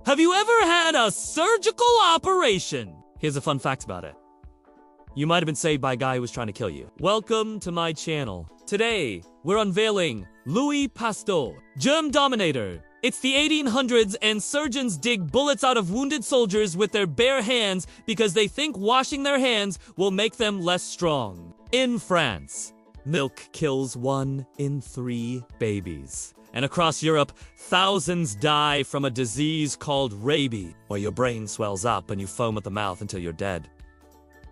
Have you ever had a surgical operation? Here's a fun fact about it. You might have been saved by a guy who was trying to kill you. Welcome to my channel. Today, we're unveiling Louis Pasteur, Germ Dominator. It's the 1800s and surgeons dig bullets out of wounded soldiers with their bare hands because they think washing their hands will make them less strong. In France, milk kills 1 in 3 babies. And across Europe, thousands die from a disease called rabies, where your brain swells up and you foam at the mouth until you're dead.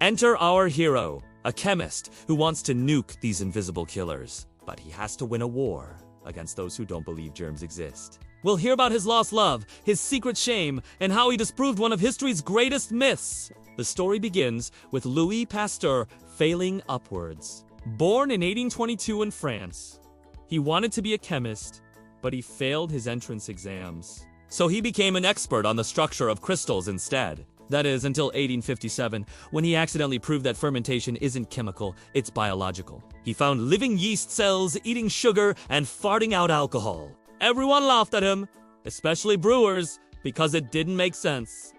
Enter our hero, a chemist who wants to nuke these invisible killers. But he has to win a war against those who don't believe germs exist. We'll hear about his lost love, his secret shame, and how he disproved one of history's greatest myths. The story begins with Louis Pasteur failing upwards. Born in 1822 in France, he wanted to be a chemist, but he failed his entrance exams. So he became an expert on the structure of crystals instead. That is, until 1857, when he accidentally proved that fermentation isn't chemical, it's biological. He found living yeast cells eating sugar and farting out alcohol. Everyone laughed at him, especially brewers, because it didn't make sense.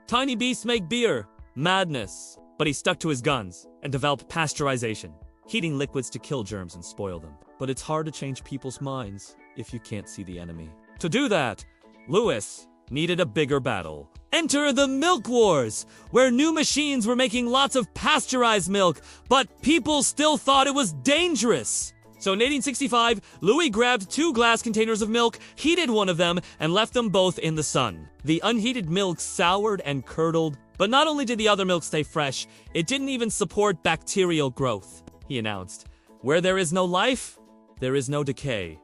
Tiny beasts make beer. Madness. But he stuck to his guns and developed pasteurization, heating liquids to kill germs and spoil them. But it's hard to change people's minds if you can't see the enemy. To do that, Louis needed a bigger battle. Enter the Milk Wars, where new machines were making lots of pasteurized milk, but people still thought it was dangerous. So in 1865, Louis grabbed 2 glass containers of milk, heated one of them, and left them both in the sun. The unheated milk soured and curdled, but not only did the other milk stay fresh, it didn't even support bacterial growth. He announced, "Where there is no life, there is no decay."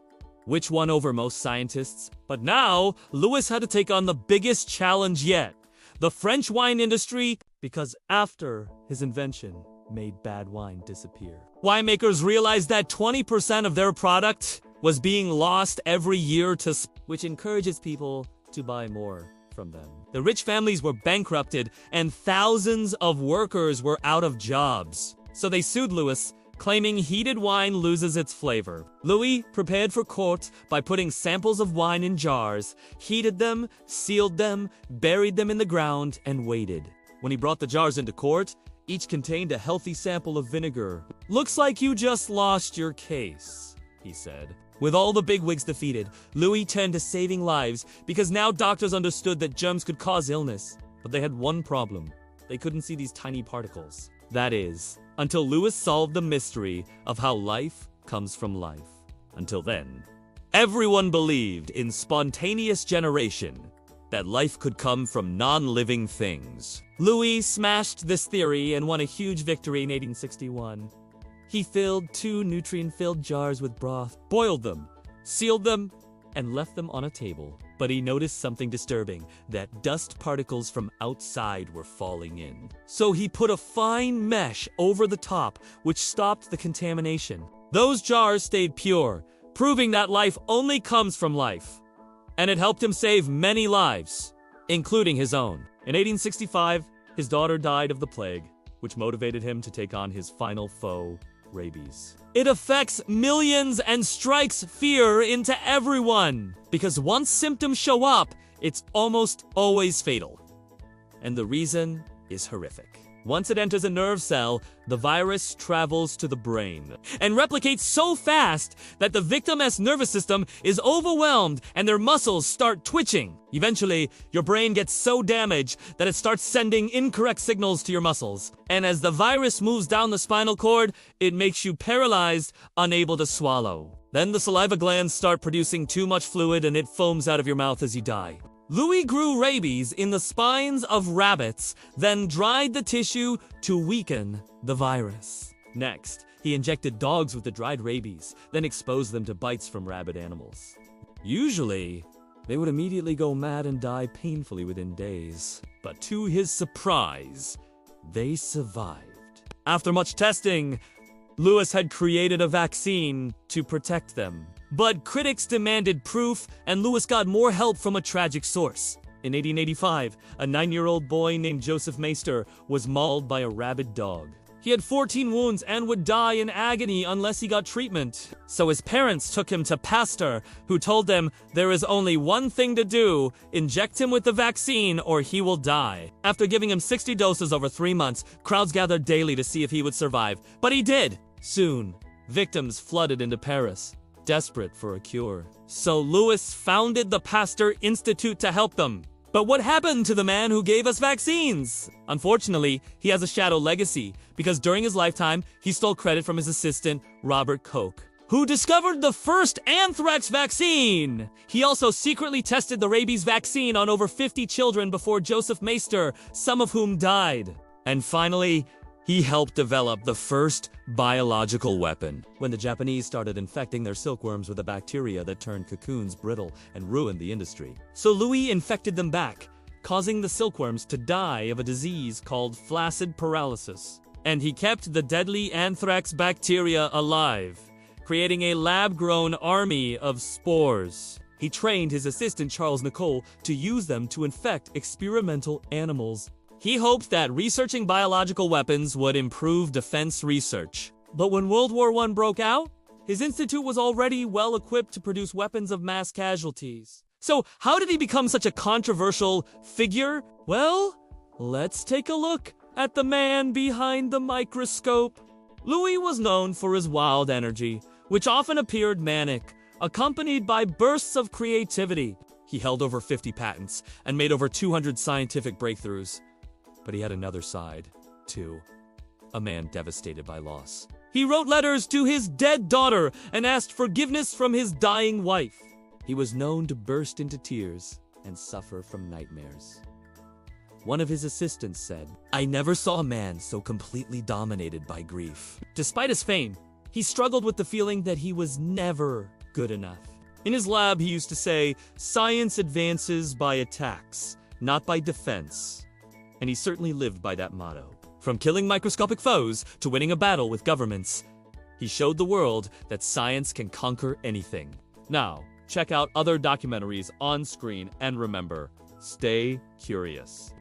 Which won over most scientists. But now, Louis had to take on the biggest challenge yet, the French wine industry, because after his invention made bad wine disappear. Winemakers realized that 20% of their product was being lost every year to which encourages people to buy more from them. The rich families were bankrupted and thousands of workers were out of jobs. So they sued Louis, claiming heated wine loses its flavor. Louis prepared for court by putting samples of wine in jars, heated them, sealed them, buried them in the ground, and waited. When he brought the jars into court, each contained a healthy sample of vinegar. "Looks like you just lost your case," he said. With all the bigwigs defeated, Louis turned to saving lives because now doctors understood that germs could cause illness. But they had one problem. They couldn't see these tiny particles. That is, until Louis solved the mystery of how life comes from life. Until then, everyone believed in spontaneous generation, that life could come from non-living things. Louis smashed this theory and won a huge victory in 1861. He filled 2 nutrient-filled jars with broth, boiled them, sealed them, and left them on a table. But he noticed something disturbing, that dust particles from outside were falling in. So he put a fine mesh over the top, which stopped the contamination. Those jars stayed pure, proving that life only comes from life. And it helped him save many lives, including his own. In 1865, his daughter died of the plague, which motivated him to take on his final foe, rabies. It affects millions and strikes fear into everyone, because once symptoms show up, it's almost always fatal. And the reason is horrific. Once it enters a nerve cell, the virus travels to the brain and replicates so fast that the victim's nervous system is overwhelmed and their muscles start twitching. Eventually, your brain gets so damaged that it starts sending incorrect signals to your muscles. And as the virus moves down the spinal cord, it makes you paralyzed, unable to swallow. Then the saliva glands start producing too much fluid and it foams out of your mouth as you die. Louis grew rabies in the spines of rabbits, then dried the tissue to weaken the virus. Next, he injected dogs with the dried rabies, then exposed them to bites from rabid animals. Usually, they would immediately go mad and die painfully within days. But to his surprise, they survived. After much testing, Louis had created a vaccine to protect them. But critics demanded proof, and Louis got more help from a tragic source. In 1885, a 9-year-old boy named Joseph Meister was mauled by a rabid dog. He had 14 wounds and would die in agony unless he got treatment. So his parents took him to Pasteur, who told them there is only one thing to do: inject him with the vaccine or he will die. After giving him 60 doses over 3 months, crowds gathered daily to see if he would survive. But he did! Soon, victims flooded into Paris, desperate for a cure. So Louis founded the Pasteur Institute to help them. But what happened to the man who gave us vaccines? Unfortunately, he has a shadow legacy, because during his lifetime, he stole credit from his assistant, Robert Koch, who discovered the first anthrax vaccine. He also secretly tested the rabies vaccine on over 50 children before Joseph Meister, some of whom died. And finally, he helped develop the first biological weapon, when the Japanese started infecting their silkworms with a bacteria that turned cocoons brittle and ruined the industry. So Louis infected them back, causing the silkworms to die of a disease called flaccid paralysis. And he kept the deadly anthrax bacteria alive, creating a lab-grown army of spores. He trained his assistant Charles Nicole to use them to infect experimental animals. He hoped that researching biological weapons would improve defense research. But when World War I broke out, his institute was already well equipped to produce weapons of mass casualties. So how did he become such a controversial figure? Well, let's take a look at the man behind the microscope. Louis was known for his wild energy, which often appeared manic, accompanied by bursts of creativity. He held over 50 patents and made over 200 scientific breakthroughs. But he had another side, too. A man devastated by loss. He wrote letters to his dead daughter and asked forgiveness from his dying wife. He was known to burst into tears and suffer from nightmares. One of his assistants said, "I never saw a man so completely dominated by grief." Despite his fame, he struggled with the feeling that he was never good enough. In his lab, he used to say, "Science advances by attacks, not by defense." And he certainly lived by that motto. From killing microscopic foes to winning a battle with governments, he showed the world that science can conquer anything. Now, check out other documentaries on screen and remember, stay curious.